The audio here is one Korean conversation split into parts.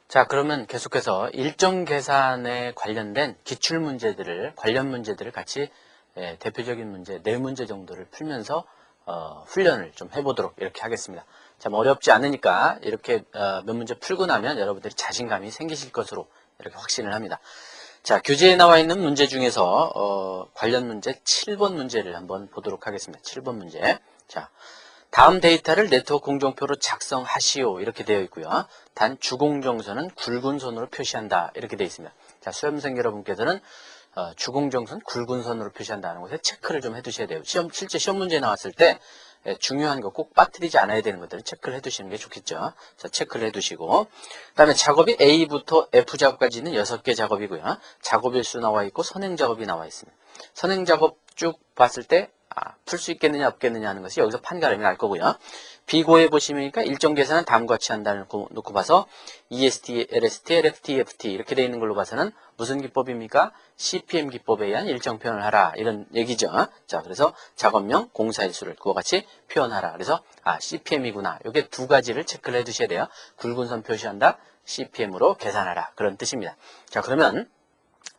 자, 그러면 계속해서 일정 계산에 관련된 기출문제들을, 관련 문제들을 같이 대표적인 문제, 4문제 정도를 풀면서 훈련을 좀 해보도록 이렇게 하겠습니다. 참 어렵지 않으니까 이렇게 몇 문제 풀고 나면 여러분들이 자신감이 생기실 것으로 이렇게 확신을 합니다. 자, 교재에 나와 있는 문제 중에서 관련 문제 7번 문제를 한번 보도록 하겠습니다. 7번 문제. 자, 다음 데이터를 네트워크 공정표로 작성하시오 이렇게 되어 있고요. 단 주공정선은 굵은 선으로 표시한다 이렇게 되어 있습니다. 자, 수험생 여러분께서는 주공정선 굵은 선으로 표시한다는 것에 체크를 좀 해두셔야 돼요. 실제 시험 문제 나왔을 때 중요한 거 꼭 빠뜨리지 않아야 되는 것들은 체크를 해두시는 게 좋겠죠. 그래서 체크를 해두시고, 그 다음에 작업이 A부터 F 작업까지 있는 6개 작업이고요. 작업일수 나와 있고 선행 작업이 나와 있습니다. 선행 작업 쭉 봤을 때 풀 수 있겠느냐 없겠느냐 하는 것이 여기서 판가름이 날 거고요. 비고에 보시니까 일정 계산은 다음과 같이 한다는 놓고 봐서 EST, LST, LFT, EFT 이렇게 되어 있는 걸로 봐서는 무슨 기법입니까? CPM 기법에 의한 일정 표현을 하라 이런 얘기죠. 자, 그래서 작업명, 공사일수를 그와 같이 표현하라. 그래서 CPM이구나. 이게 두 가지를 체크를 해두셔야 돼요. 굵은 선 표시한다, CPM으로 계산하라 그런 뜻입니다. 자, 그러면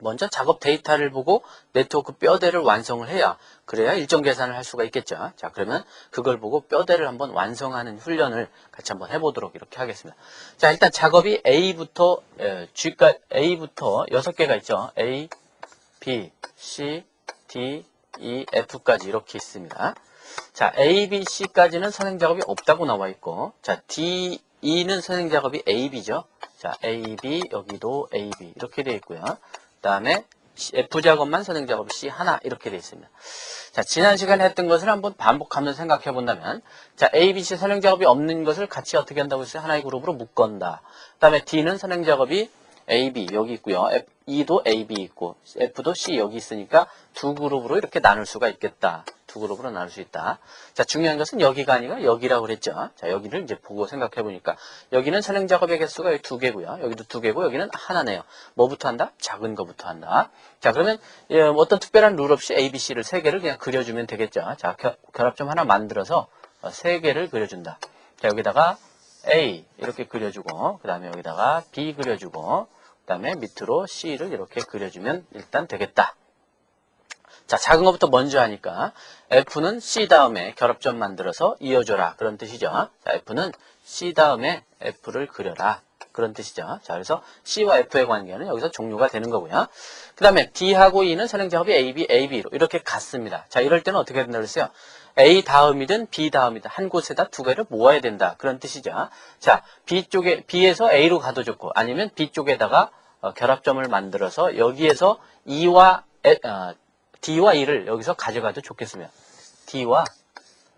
먼저 작업 데이터를 보고 네트워크 뼈대를 완성을 해야 그래야 일정 계산을 할 수가 있겠죠. 자, 그러면 그걸 보고 뼈대를 한번 완성하는 훈련을 같이 한번 해보도록 이렇게 하겠습니다. 자, 일단 작업이 A부터 G까지 A부터 6개가 있죠. A, B, C, D, E, F까지 이렇게 있습니다. 자, A, B, C까지는 선행 작업이 없다고 나와 있고, 자, D, E는 선행 작업이 A, B죠. 자, A, B, 여기도 A, B 이렇게 되어 있고요. 그 다음에 F 작업만 선행 작업이 C 하나 이렇게 되어 있습니다. 자, 지난 시간에 했던 것을 한번 반복하면서 생각해 본다면, 자, A, B, C 선행 작업이 없는 것을 같이 어떻게 한다고 했어요? 하나의 그룹으로 묶건다. 그 다음에 D는 선행 작업이 A, B 여기 있고요. E도 A, B 있고 F도 C 여기 있으니까 두 그룹으로 이렇게 나눌 수가 있겠다. 두 그룹으로 나눌 수 있다. 자, 중요한 것은 여기가 아니라 여기라고 그랬죠. 자, 여기를 이제 보고 생각해 보니까 여기는 선행 작업의 개수가 여기 2개고요. 여기도 2개고 여기는 하나네요. 뭐부터 한다? 작은 거부터 한다. 자, 그러면 어떤 특별한 룰 없이 A, B, C를 3개를 그냥 그려주면 되겠죠. 자, 결합점 하나 만들어서 3개를 그려준다. 자, 여기다가 A 이렇게 그려주고, 그 다음에 여기다가 B 그려주고, 그 다음에 밑으로 C를 이렇게 그려주면 일단 되겠다. 자, 작은 것부터 먼저 하니까 F는 C 다음에 결합점 만들어서 이어줘라 그런 뜻이죠. 자, F는 C 다음에 F를 그려라 그런 뜻이죠. 자, 그래서 C와 F의 관계는 여기서 종료가 되는 거고요. 그 다음에 D하고 E는 선행작업이 AB, AB로 이렇게 같습니다. 자, 이럴 때는 어떻게 된다 그랬어요? A 다음이든 B 다음이든 한 곳에다 두 개를 모아야 된다 그런 뜻이죠. 자, B에서 A로 가도 좋고 아니면 B 쪽에다가 결합점을 만들어서 여기에서 D와 E를 여기서 가져가도 좋겠으면 D와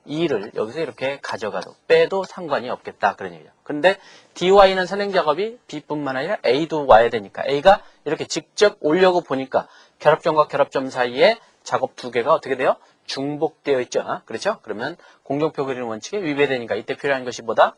E를 여기서 이렇게 가져가도 빼도 상관이 없겠다 그런 얘기죠. 근데 D와 E는 선행작업이 B뿐만 아니라 A도 와야 되니까 A가 이렇게 직접 오려고 보니까 결합점과 결합점 사이에 작업 두 개가 어떻게 돼요? 중복되어 있죠. 그렇죠? 그러면 공정표 그리는 원칙에 위배되니까 이때 필요한 것이 뭐다?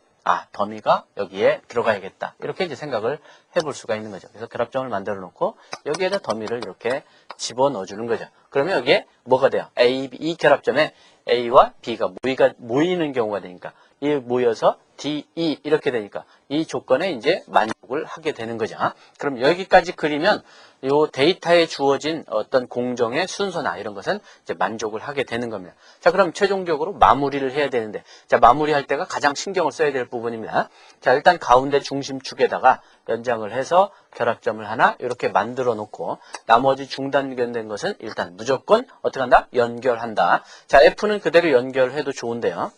더미가 여기에 들어가야겠다. 이렇게 이제 생각을 해볼 수가 있는 거죠. 그래서 결합점을 만들어 놓고 여기에다 더미를 이렇게 집어넣어 주는 거죠. 그러면 여기에 뭐가 돼요? A, B, 이 결합점에 A와 B가 모이는 경우가 되니까 이 모여서 D, E 이렇게 되니까 이 조건에 이제 만족을 하게 되는 거죠. 그럼 여기까지 그리면 이 데이터에 주어진 어떤 공정의 순서나 이런 것은 이제 만족을 하게 되는 겁니다. 자, 그럼 최종적으로 마무리를 해야 되는데, 자, 마무리할 때가 가장 신경을 써야 될 부분입니다. 자, 일단 가운데 중심축에다가 연장을 해서 결합점을 하나 이렇게 만들어 놓고 나머지 중단된 것은 일단 무조건 어떻게 한다? 연결한다. 자, F는 그대로 연결해도 좋은데요.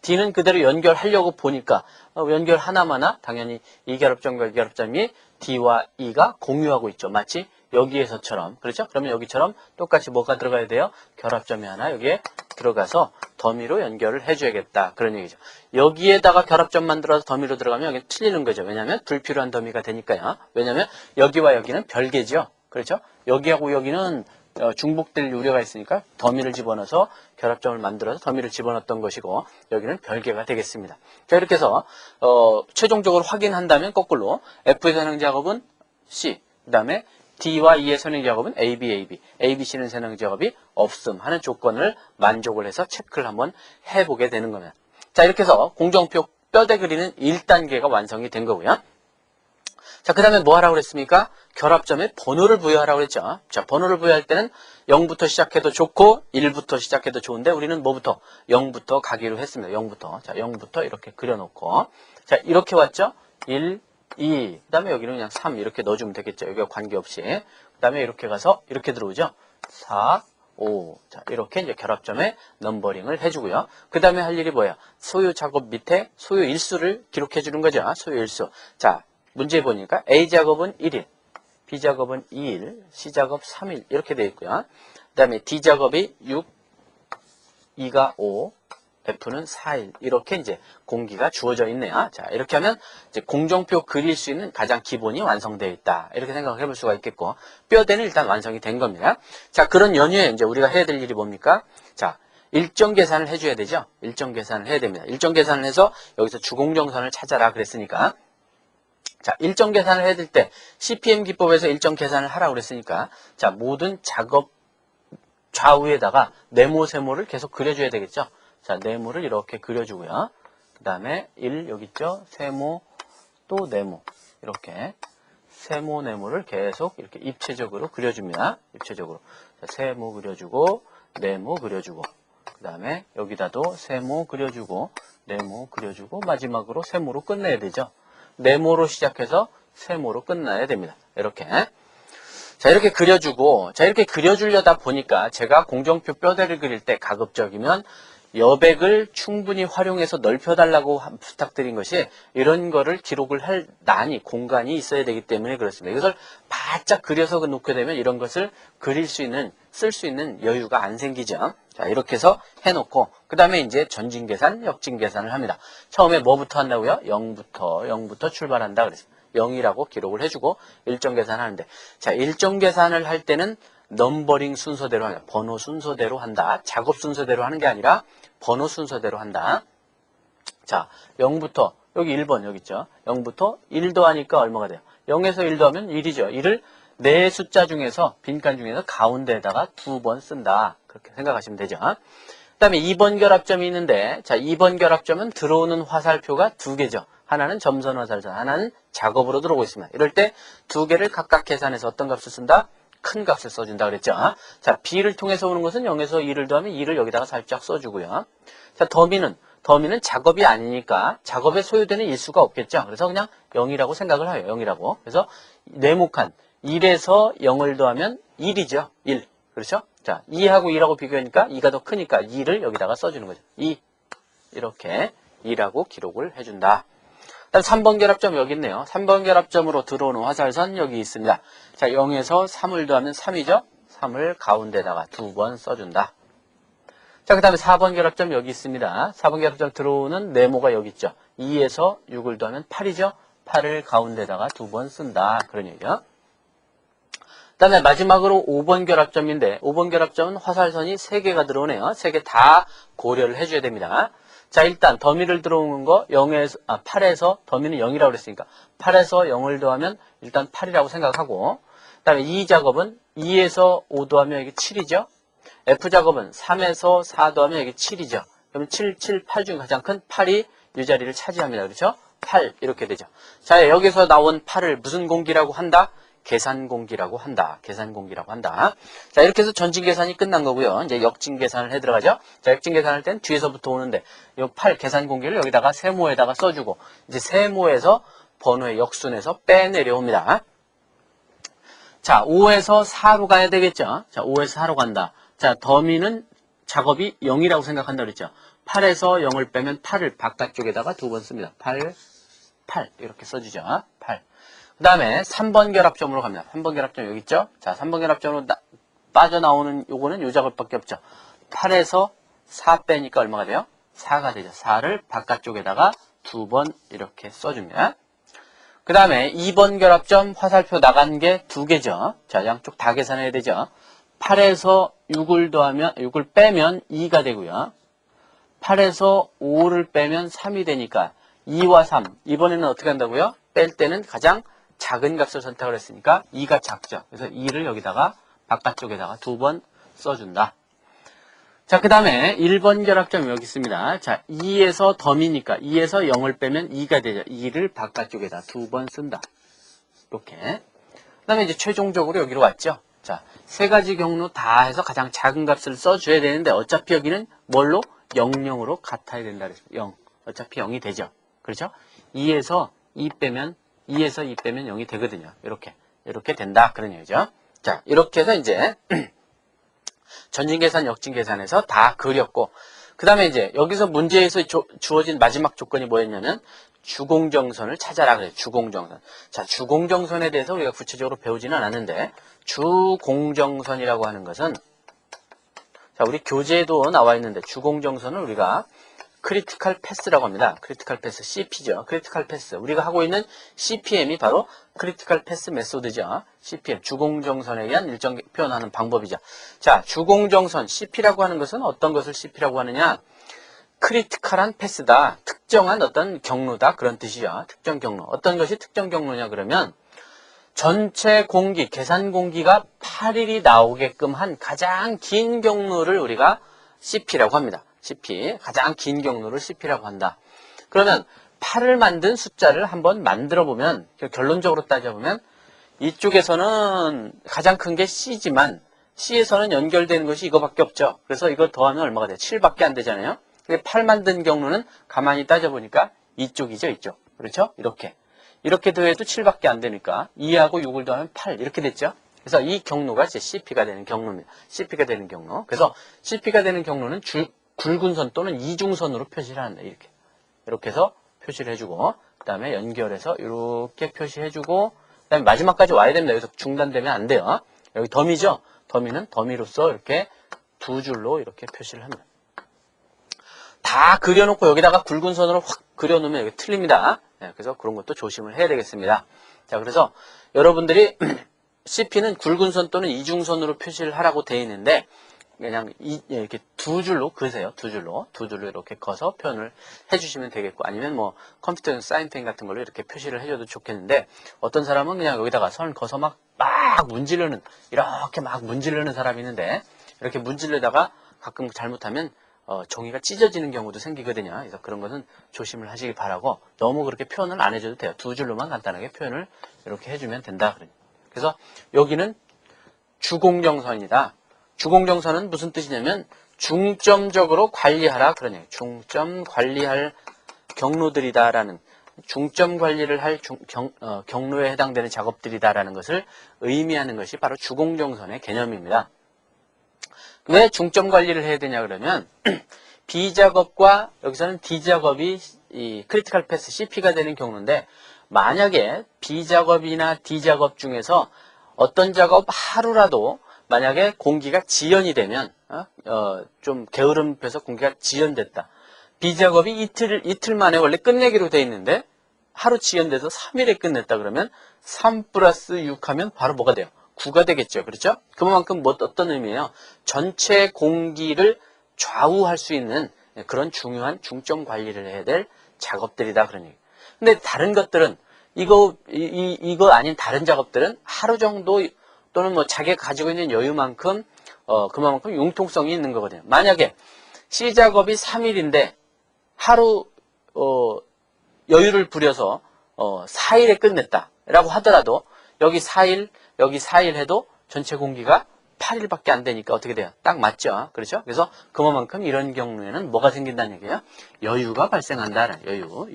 D는 그대로 연결하려고 보니까 연결 하나마나 당연히 이 결합점과 이 결합점이 D와 E가 공유하고 있죠. 마치 여기에서처럼. 그렇죠? 그러면 여기처럼 똑같이 뭐가 들어가야 돼요? 결합점이 하나 여기에 들어가서 더미로 연결을 해줘야겠다. 그런 얘기죠. 여기에다가 결합점 만들어서 더미로 들어가면 여기 틀리는 거죠. 왜냐하면 불필요한 더미가 되니까요. 왜냐하면 여기와 여기는 별개죠. 그렇죠? 여기하고 여기는 중복될 우려가 있으니까 더미를 집어넣어서 결합점을 만들어서 더미를 집어넣었던 것이고 여기는 별개가 되겠습니다. 자, 이렇게 해서 최종적으로 확인한다면 거꾸로 F의 선행 작업은 C, 그 다음에 D와 E의 선행 작업은 AB, AB, ABC는 선행 작업이 없음 하는 조건을 만족을 해서 체크를 한번 해보게 되는 겁니다. 자, 이렇게 해서 공정표 뼈대 그리는 1단계가 완성이 된 거고요. 자, 그 다음에 뭐 하라고 그랬습니까? 결합점에 번호를 부여하라고 그랬죠. 자, 번호를 부여할 때는 0부터 시작해도 좋고 1부터 시작해도 좋은데 우리는 뭐부터? 0부터 가기로 했습니다. 0부터. 자, 0부터 이렇게 그려놓고. 자, 이렇게 왔죠? 1, 2. 그 다음에 여기는 그냥 3 이렇게 넣어주면 되겠죠. 여기가 관계없이. 그 다음에 이렇게 가서 이렇게 들어오죠. 4, 5. 자, 이렇게 이제 결합점에 넘버링을 해주고요. 그 다음에 할 일이 뭐예요? 소유 작업 밑에 소유 일수를 기록해 주는 거죠. 소유 일수. 자, 문제 보니까 A 작업은 1일, B 작업은 2일, C 작업 3일 이렇게 되어 있고요. 그 다음에 D 작업이 6, E가 5, F는 4일 이렇게 이제 공기가 주어져 있네요. 자, 이렇게 하면 이제 공정표 그릴 수 있는 가장 기본이 완성되어 있다. 이렇게 생각을 해볼 수가 있겠고 뼈대는 일단 완성이 된 겁니다. 자, 그런 연유에 이제 우리가 해야 될 일이 뭡니까? 자, 일정 계산을 해줘야 되죠. 일정 계산을 해야 됩니다. 일정 계산을 해서 여기서 주공정선을 찾아라 그랬으니까 자, 일정 계산을 해야 될 때 CPM 기법에서 일정 계산을 하라고 그랬으니까 자, 모든 작업 좌우에다가 네모, 세모를 계속 그려줘야 되겠죠. 자, 네모를 이렇게 그려주고요. 그 다음에 1 여기 있죠. 세모, 또 네모 이렇게 세모, 네모를 계속 이렇게 입체적으로 그려줍니다. 입체적으로. 자, 세모 그려주고 네모 그려주고 그 다음에 여기다도 세모 그려주고 네모 그려주고 마지막으로 세모로 끝내야 되죠. 네모로 시작해서 세모로 끝나야 됩니다. 이렇게. 자, 이렇게 그려주고, 자, 이렇게 그려주려다 보니까 제가 공정표 뼈대를 그릴 때 가급적이면 여백을 충분히 활용해서 넓혀달라고 부탁드린 것이 이런 거를 기록을 할 난이, 공간이 있어야 되기 때문에 그렇습니다. 이것을 바짝 그려서 놓게 되면 이런 것을 그릴 수 있는, 쓸 수 있는 여유가 안 생기죠. 자, 이렇게 해서 해놓고, 그 다음에 이제 전진 계산, 역진 계산을 합니다. 처음에 뭐부터 한다고요? 0부터 출발한다 그랬어요. 0이라고 기록을 해주고 일정 계산하는데, 자, 일정 계산을 할 때는 넘버링 순서대로 한다. 번호 순서대로 한다. 작업 순서대로 하는 게 아니라 번호 순서대로 한다. 자, 0부터 여기 1번 여기 있죠. 0부터 1 더하니까 얼마가 돼요? 0에서 1 더하면 1이죠. 1을 네 숫자 중에서 빈칸 중에서 가운데에다가 2번 쓴다. 그렇게 생각하시면 되죠. 그 다음에 2번 결합점이 있는데, 자, 2번 결합점은 들어오는 화살표가 두 개죠. 하나는 점선 화살선, 하나는 작업으로 들어오고 있습니다. 이럴 때 두 개를 각각 계산해서 어떤 값을 쓴다? 큰 값을 써준다 그랬죠. 자, B를 통해서 오는 것은 0에서 2를 더하면 2를 여기다가 살짝 써주고요. 자, 더미는 작업이 아니니까 작업에 소요되는 일수가 없겠죠. 그래서 그냥 0이라고 생각을 해요. 0이라고. 그래서 네모칸 1에서 0을 더하면 1이죠. 1. 그렇죠? 자, 2하고 2라고 비교하니까 2가 더 크니까 2를 여기다가 써주는 거죠. 2. 이렇게 2라고 기록을 해준다. 다음 3번 결합점 여기 있네요. 3번 결합점으로 들어오는 화살선 여기 있습니다. 자, 0에서 3을 더하면 3이죠. 3을 가운데다가 2번 써준다. 자, 그 다음에 4번 결합점 여기 있습니다. 4번 결합점 들어오는 네모가 여기 있죠. 2에서 6을 더하면 8이죠. 8을 가운데다가 2번 쓴다. 그런 얘기죠. 그 다음에 마지막으로 5번 결합점인데 5번 결합점은 화살선이 3개가 들어오네요. 3개 다 고려를 해줘야 됩니다. 자, 일단 더미를 들어오는 거 8에서 더미는 0이라고 그랬으니까 8에서 0을 더하면 일단 8이라고 생각하고, 그 다음에 E 작업은 2에서 5 더하면 여기 7이죠. F 작업은 3에서 4 더하면 여기 7이죠. 그러면 7, 7, 8 중 가장 큰 8이 이 자리를 차지합니다. 그렇죠? 8 이렇게 되죠. 자, 여기서 나온 8을 무슨 공기라고 한다? 계산 공기라고 한다. 계산 공기라고 한다. 자, 이렇게 해서 전진 계산이 끝난 거고요. 이제 역진 계산을 해 들어가죠. 자, 역진 계산할 땐 뒤에서부터 오는데 이 8 계산 공기를 여기다가 세모에다가 써주고 이제 세모에서 번호의 역순에서 빼내려옵니다. 자, 5에서 4로 가야 되겠죠. 자, 5에서 4로 간다. 자, 더미는 작업이 0이라고 생각한다 그랬죠. 8에서 0을 빼면 8을 바깥쪽에다가 2번 씁니다. 8 이렇게 써주죠. 8. 그 다음에 3번 결합점으로 갑니다. 3번 결합점 여기 있죠? 자, 3번 결합점으로 빠져나오는 요거는 요 작업밖에 없죠. 8에서 4 빼니까 얼마가 돼요? 4가 되죠. 4를 바깥쪽에다가 2번 이렇게 써줍니다. 그 다음에 2번 결합점 화살표 나간 게 2개죠. 자, 양쪽 다 계산해야 되죠. 8에서 6을 빼면 2가 되고요. 8에서 5를 빼면 3이 되니까 2와 3. 이번에는 어떻게 한다고요? 뺄 때는 가장 작은 값을 선택을 했으니까 2가 작죠. 그래서 2를 여기다가 바깥쪽에다가 2번 써준다. 자, 그 다음에 1번 결합점 여기 있습니다. 자, 2에서 더미니까 2에서 0을 빼면 2가 되죠. 2를 바깥쪽에다 2번 쓴다. 이렇게. 그 다음에 이제 최종적으로 여기로 왔죠. 자, 세 가지 경로 다 해서 가장 작은 값을 써줘야 되는데 어차피 여기는 뭘로? 00으로 같아야 된다 그랬습니다. 0. 어차피 0이 되죠. 그렇죠? 2에서 2 빼면 0이 되거든요. 이렇게 된다. 그런 얘기죠. 자, 이렇게 해서 이제 전진계산, 역진계산에서 다 그렸고, 그 다음에 이제 여기서 문제에서 주어진 마지막 조건이 뭐였냐면 주공정선을 찾아라 그래요. 주공정선. 자, 주공정선에 대해서 우리가 구체적으로 배우지는 않았는데 주공정선이라고 하는 것은, 자, 우리 교재에도 나와 있는데 주공정선을 우리가 크리티컬 패스라고 합니다. 크리티컬 패스, CP죠. 크리티컬 패스. 우리가 하고 있는 CPM이 바로 크리티컬 패스 메소드죠. CPM, 주공정선에 의한 일정 표현하는 방법이죠. 자, 주공정선, CP라고 하는 것은 어떤 것을 CP라고 하느냐? 크리티컬한 패스다. 특정한 어떤 경로다. 그런 뜻이죠. 특정 경로. 어떤 것이 특정 경로냐 그러면 전체 공기, 계산 공기가 8일이 나오게끔 한 가장 긴 경로를 우리가 CP라고 합니다. CP, 가장 긴 경로를 CP라고 한다. 그러면 8을 만든 숫자를 한번 만들어 보면, 결론적으로 따져보면 이쪽에서는 가장 큰 게 C지만 C에서는 연결되는 것이 이거밖에 없죠. 그래서 이거 더하면 얼마가 돼요? 7밖에 안 되잖아요. 8 만든 경로는 가만히 따져보니까 이쪽이죠, 이쪽. 그렇죠? 이렇게 더해도 7밖에 안 되니까 2하고 6을 더하면 8 이렇게 됐죠. 그래서 이 경로가 이제 CP가 되는 경로입니다. CP가 되는 경로. 그래서 CP가 되는 경로는 굵은 선 또는 이중선으로 표시를 한다. 이렇게 해서 표시를 해주고, 그 다음에 연결해서 이렇게 표시해주고, 그 다음에 마지막까지 와야 됩니다. 여기서 중단되면 안 돼요. 여기 더미죠? 더미는 더미로서 이렇게 두 줄로 이렇게 표시를 합니다. 다 그려놓고 여기다가 굵은 선으로 확 그려놓으면 여기 틀립니다. 네, 그래서 그런 것도 조심을 해야 되겠습니다. 자, 그래서 여러분들이 CP는 굵은 선 또는 이중선으로 표시를 하라고 되어 있는데, 그냥 이렇게 두 줄로 그으세요. 두 줄로 이렇게 그어서 표현을 해주시면 되겠고, 아니면 뭐 컴퓨터 사인펜 같은 걸로 이렇게 표시를 해줘도 좋겠는데, 어떤 사람은 그냥 여기다가 선 그어서 막 문지르는, 이렇게 막 문지르는 사람이 있는데, 이렇게 문지르다가 가끔 잘못하면 종이가 찢어지는 경우도 생기거든요. 그래서 그런 것은 조심을 하시기 바라고, 너무 그렇게 표현을 안 해줘도 돼요. 두 줄로만 간단하게 표현을 이렇게 해주면 된다. 그래서 여기는 주공정선이다. 주공정선은 무슨 뜻이냐면 중점적으로 관리하라 그러네요. 중점 관리할 경로들이다라는, 중점 관리를 할 경로에 해당되는 작업들이다라는 것을 의미하는 것이 바로 주공정선의 개념입니다. 왜 중점 관리를 해야 되냐 그러면 B작업과 여기서는 D작업이 이 크리티컬 패스 CP가 되는 경우인데, 만약에 B작업이나 D작업 중에서 어떤 작업 하루라도 만약에 공기가 지연이 되면, 좀 게으름 펴서 공기가 지연됐다. B작업이 이틀 만에 원래 끝내기로 돼 있는데, 하루 지연돼서 3일에 끝냈다 그러면 3 플러스 6 하면 바로 뭐가 돼요? 9가 되겠죠. 그렇죠? 그만큼 어떤 의미예요? 전체 공기를 좌우할 수 있는 그런 중요한 중점 관리를 해야 될 작업들이다. 그런 얘기. 근데 다른 것들은, 이거 아닌 다른 작업들은 하루 정도 또는 뭐 자기가 가지고 있는 여유만큼 그만큼 융통성이 있는 거거든요. 만약에 C작업이 3일인데 하루 여유를 부려서 4일에 끝냈다 라고 하더라도 여기 4일 해도 전체 공기가 8일밖에 안 되니까 어떻게 돼요? 딱 맞죠? 그렇죠? 그래서 그만큼 이런 경우에는 뭐가 생긴다는 얘기예요? 여유가 발생한다는,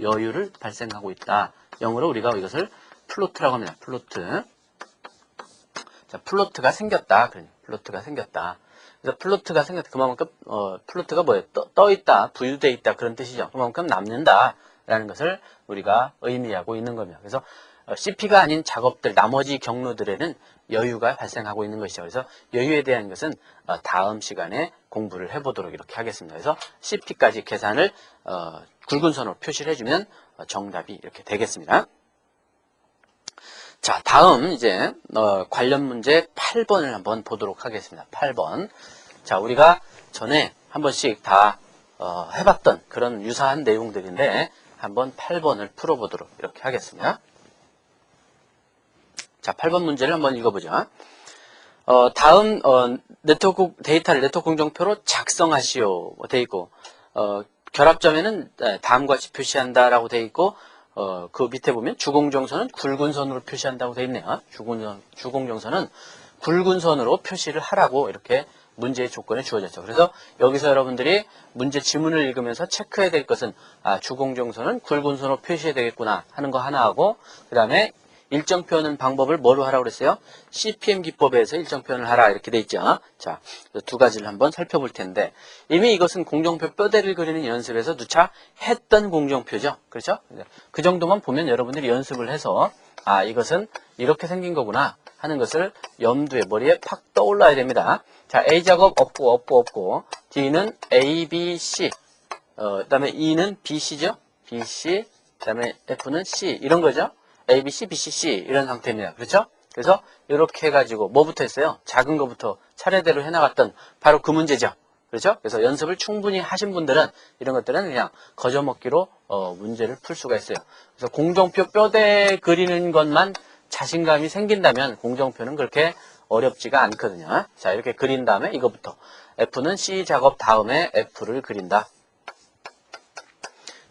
여유를 발생하고 있다. 영어로 우리가 이것을 플로트라고 합니다. 플로트. 자, 플로트가 생겼다. 플로트가 생겼다. 그래서 플로트가 생겼다. 그만큼 플로트가 뭐예요? 떠 있다, 부유돼 있다 그런 뜻이죠. 그만큼 남는다라는 것을 우리가 의미하고 있는 겁니다. 그래서 CP가 아닌 작업들, 나머지 경로들에는 여유가 발생하고 있는 것이죠. 그래서 여유에 대한 것은 다음 시간에 공부를 해보도록 이렇게 하겠습니다. 그래서 CP까지 계산을 굵은 선으로 표시를 해주면 정답이 이렇게 되겠습니다. 자, 다음 이제 관련 문제 8번을 한번 보도록 하겠습니다. 8번. 자, 우리가 전에 한 번씩 다 해봤던 그런 유사한 내용들인데 한번 8번을 풀어보도록 이렇게 하겠습니다. 자, 8번 문제를 한번 읽어보죠. 다음 네트워크 데이터를 네트워크 공정표로 작성하시오 되어 있고, 결합점에는 다음과 같이 표시한다라고 되어 있고, 그 밑에 보면 주공정선은 굵은 선으로 표시한다고 되어 있네요. 주공정선은 굵은 선으로 표시를 하라고 이렇게 문제의 조건에 주어졌죠. 그래서 여기서 여러분들이 문제 지문을 읽으면서 체크해야 될 것은 주공정선은 굵은 선으로 표시해야 되겠구나 하는 거 하나 하고, 그 다음에 일정 표현은 방법을 뭐로 하라고 그랬어요? CPM 기법에서 일정 표현을 하라 이렇게 돼 있죠. 자, 두 가지를 한번 살펴볼 텐데, 이미 이것은 공정표 뼈대를 그리는 연습에서 누차 했던 공정표죠. 그렇죠? 그 정도만 보면 여러분들이 연습을 해서 이것은 이렇게 생긴 거구나 하는 것을 염두에 머리에 팍 떠올라야 됩니다. 자, A 작업 없고 D는 A, B, C, 그 다음에 E는 BC죠. BC, 그 다음에 F는 C 이런 거죠. A, B, C, B, C, C 이런 상태입니다. 그렇죠? 그래서 이렇게 해가지고 뭐부터 했어요? 작은 거부터 차례대로 해나갔던 바로 그 문제죠. 그렇죠? 그래서 연습을 충분히 하신 분들은 이런 것들은 그냥 거저먹기로 문제를 풀 수가 있어요. 그래서 공정표 뼈대 그리는 것만 자신감이 생긴다면 공정표는 그렇게 어렵지가 않거든요. 자, 이렇게 그린 다음에 이거부터 F는 C 작업 다음에 F를 그린다.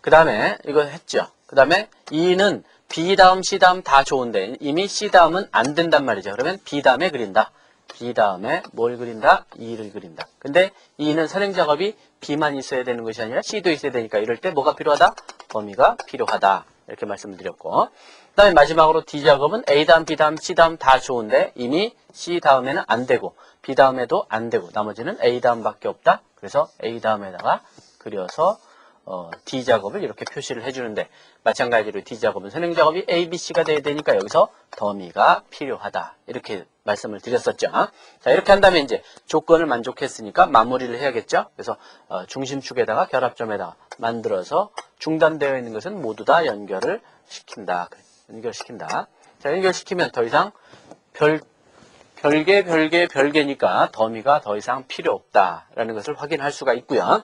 그 다음에 이거 했죠. 그 다음에 E는 B 다음 C 다음 다 좋은데 이미 C 다음은 안 된단 말이죠. 그러면 B 다음에 그린다. B 다음에 뭘 그린다? E를 그린다. 근데 E는 선행 작업이 B만 있어야 되는 것이 아니라 C도 있어야 되니까 이럴 때 뭐가 필요하다? 범위가 필요하다. 이렇게 말씀을 드렸고, 그 다음에 마지막으로 D 작업은 A 다음, B 다음, C 다음 다 좋은데 이미 C 다음에는 안 되고 B 다음에도 안 되고 나머지는 A 다음밖에 없다. 그래서 A 다음에다가 그려서 D 작업을 이렇게 표시를 해주는데, 마찬가지로 D 작업은 선행 작업이 A, B, C가 돼야 되니까 여기서 더미가 필요하다. 이렇게 말씀을 드렸었죠. 자, 이렇게 한다면 이제 조건을 만족했으니까 마무리를 해야겠죠. 그래서 중심축에다가 결합점에다가 만들어서 중단되어 있는 것은 모두 다 연결을 시킨다. 연결시킨다. 자, 연결시키면 더 이상 별개니까 더미가 더 이상 필요 없다라는 것을 확인할 수가 있고요.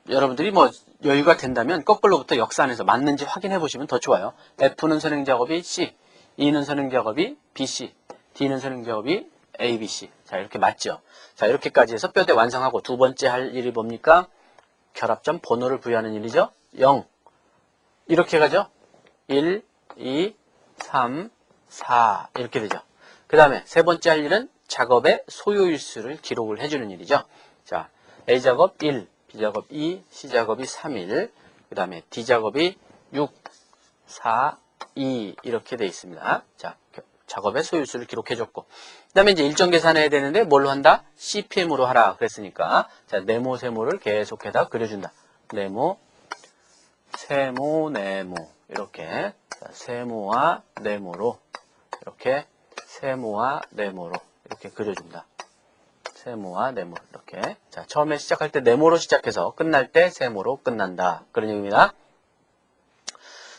여러분들이 뭐 여유가 된다면 거꾸로부터 역산해서 맞는지 확인해 보시면 더 좋아요. F는 선행 작업이 C, E는 선행 작업이 BC, D는 선행 작업이 ABC. 자, 이렇게 맞죠? 자, 이렇게까지 해서 뼈대 완성하고 두 번째 할 일이 뭡니까? 결합점 번호를 부여하는 일이죠. 0. 이렇게 가죠? 1, 2, 3, 4 이렇게 되죠. 그 다음에 세 번째 할 일은 작업의 소요일수를 기록을 해주는 일이죠. 자, A 작업 1, B 작업 2, C 작업이 3일, 그 다음에 D 작업이 6, 4, 2 이렇게 되어 있습니다. 자, 작업의 소요수를 기록해줬고, 그 다음에 이제 일정 계산해야 되는데 뭘로 한다? CPM으로 하라 그랬으니까, 자, 네모, 세모를 계속해서 그려준다. 네모, 세모, 네모 이렇게, 자, 세모와 네모로 이렇게, 세모와 네모로 이렇게 그려준다. 세모와 네모 이렇게. 자, 처음에 시작할 때 네모로 시작해서 끝날 때 세모로 끝난다. 그런 얘기입니다.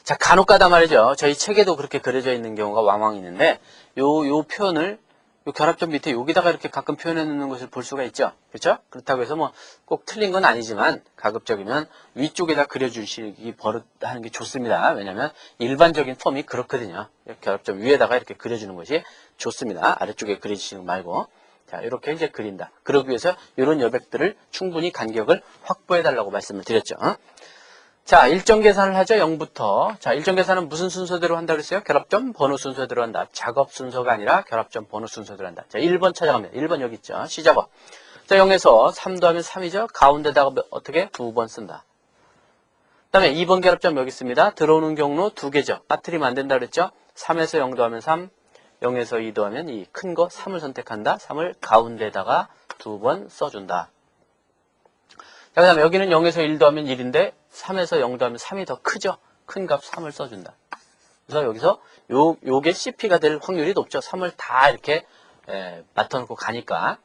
자, 간혹가다 말이죠. 저희 책에도 그렇게 그려져 있는 경우가 왕왕 있는데 요 표현을 요 결합점 밑에 여기다가 이렇게 가끔 표현해 놓는 것을 볼 수가 있죠. 그렇죠? 그렇다고 해서 뭐 꼭 틀린 건 아니지만 가급적이면 위쪽에다 그려주시기 버릇하는 게 좋습니다. 왜냐하면 일반적인 폼이 그렇거든요. 결합점 위에다가 이렇게 그려주는 것이 좋습니다. 아래쪽에 그려주시는 거 말고. 자, 이렇게 이제 그린다. 그러기 위해서 이런 여백들을 충분히 간격을 확보해 달라고 말씀을 드렸죠. 자, 일정 계산을 하죠. 0부터. 자, 일정 계산은 무슨 순서대로 한다고 그랬어요? 결합점 번호 순서대로 한다. 작업 순서가 아니라 결합점 번호 순서대로 한다. 자, 1번 찾아갑니다. 1번 여기 있죠. C작업. 자, 0에서 3 더하면 3이죠. 가운데다가 어떻게? 2번 쓴다. 그 다음에 2번 결합점 여기 있습니다. 들어오는 경로 2개죠. 빠뜨리면 안 된다 그랬죠? 3에서 0 더하면 3. 0에서 2 더하면 이 큰 거 3을 선택한다. 3을 가운데다가 2번 써준다. 자, 그 다음에 여기는 0에서 1 더하면 1인데 3에서 0 더하면 3이 더 크죠. 큰 값 3을 써준다. 그래서 여기서 요게 CP가 될 확률이 높죠. 3을 다 이렇게 맡아놓고 가니까.